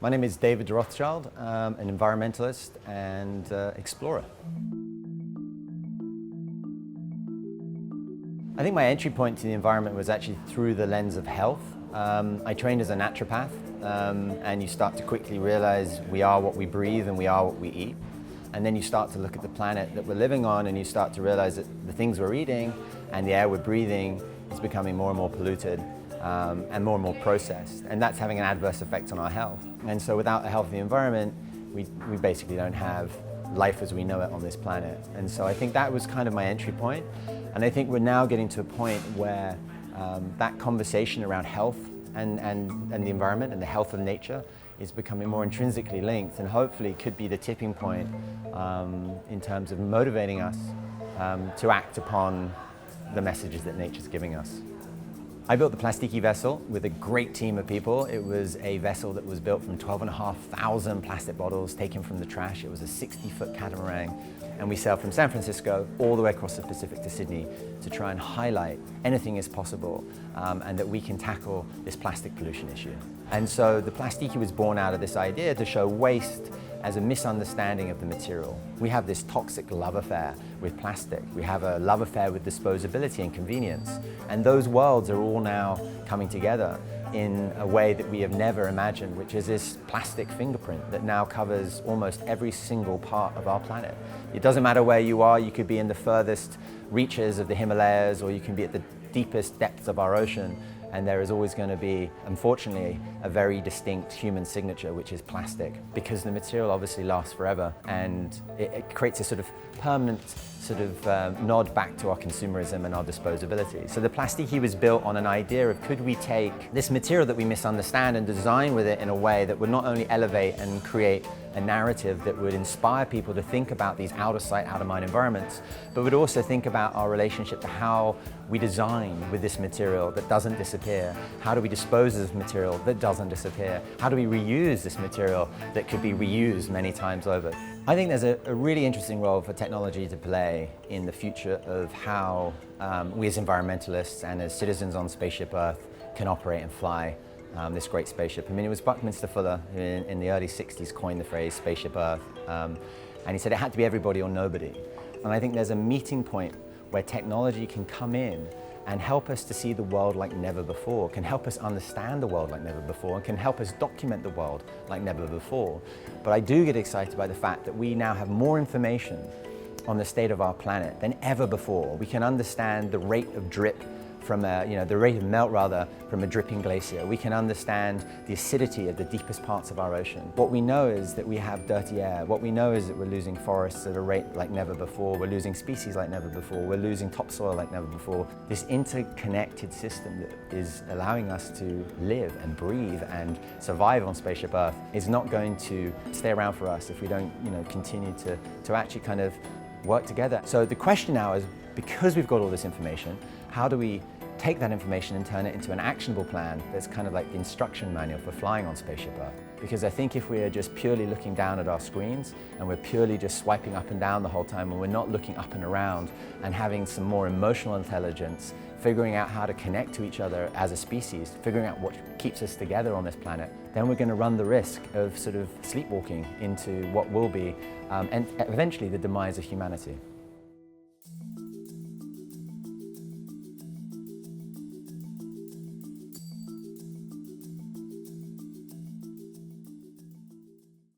My name is David de Rothschild. I'm an environmentalist and explorer. I think my entry point to the environment was actually through the lens of health. I trained as a naturopath, and you start to quickly realize we are what we breathe and we are what we eat. And then you start to look at the planet that we're living on and you start to realize that the things we're eating and the air we're breathing is becoming more and more polluted and more processed. And that's having an adverse effect on our health. And so without a healthy environment, we basically don't have life as we know it on this planet. And so I think that was kind of my entry point. And I think we're now getting to a point where that conversation around health and the environment and the health of nature is becoming more intrinsically linked, and hopefully could be the tipping point in terms of motivating us to act upon the messages that nature's giving us. I built the Plastiki vessel with a great team of people. It was a vessel that was built from 12,500 plastic bottles taken from the trash. It was a 60-foot catamaran, and we sailed from San Francisco all the way across the Pacific to Sydney to try and highlight anything is possible and that we can tackle this plastic pollution issue. And so the Plastiki was born out of this idea to show waste as a misunderstanding of the material. We have this toxic love affair with plastic. We have a love affair with disposability and convenience. And those worlds are all now coming together in a way that we have never imagined, which is this plastic fingerprint that now covers almost every single part of our planet. It doesn't matter where you are. You could be in the furthest reaches of the Himalayas, or you can be at the deepest depths of our ocean. And there is always going to be, unfortunately, a very distinct human signature, which is plastic, because the material obviously lasts forever, and it creates a sort of permanent nod back to our consumerism and our disposability. So the Plastiki was built on an idea of, could we take this material that we misunderstand and design with it in a way that would not only elevate and create a narrative that would inspire people to think about these out of sight, out of mind environments, but would also think about our relationship to how we design with this material that doesn't disappear. How do we dispose of this material that doesn't disappear? How do we reuse this material that could be reused many times over? I think there's a really interesting role for technology to play in the future of how we as environmentalists and as citizens on Spaceship Earth can operate and fly this great spaceship. I mean, it was Buckminster Fuller who in the early 60s coined the phrase Spaceship Earth, and he said it had to be everybody or nobody. And I think there's a meeting point where technology can come in and help us to see the world like never before, can help us understand the world like never before, and can help us document the world like never before. But I do get excited by the fact that we now have more information on the state of our planet than ever before. We can understand the rate of drip from the rate of melt from a dripping glacier. We can understand the acidity of the deepest parts of our ocean. What we know is that we have dirty air. What we know is that we're losing forests at a rate like never before. We're losing species like never before. We're losing topsoil like never before. This interconnected system that is allowing us to live and breathe and survive on Spaceship Earth is not going to stay around for us if we don't continue to actually kind of work together. So the question now is, because we've got all this information, how do we take that information and turn it into an actionable plan that's kind of like the instruction manual for flying on Spaceship Earth? Because I think if we are just purely looking down at our screens and we're purely just swiping up and down the whole time, and we're not looking up and around and having some more emotional intelligence, figuring out how to connect to each other as a species, figuring out what keeps us together on this planet, then we're going to run the risk of sort of sleepwalking into what will be and eventually the demise of humanity.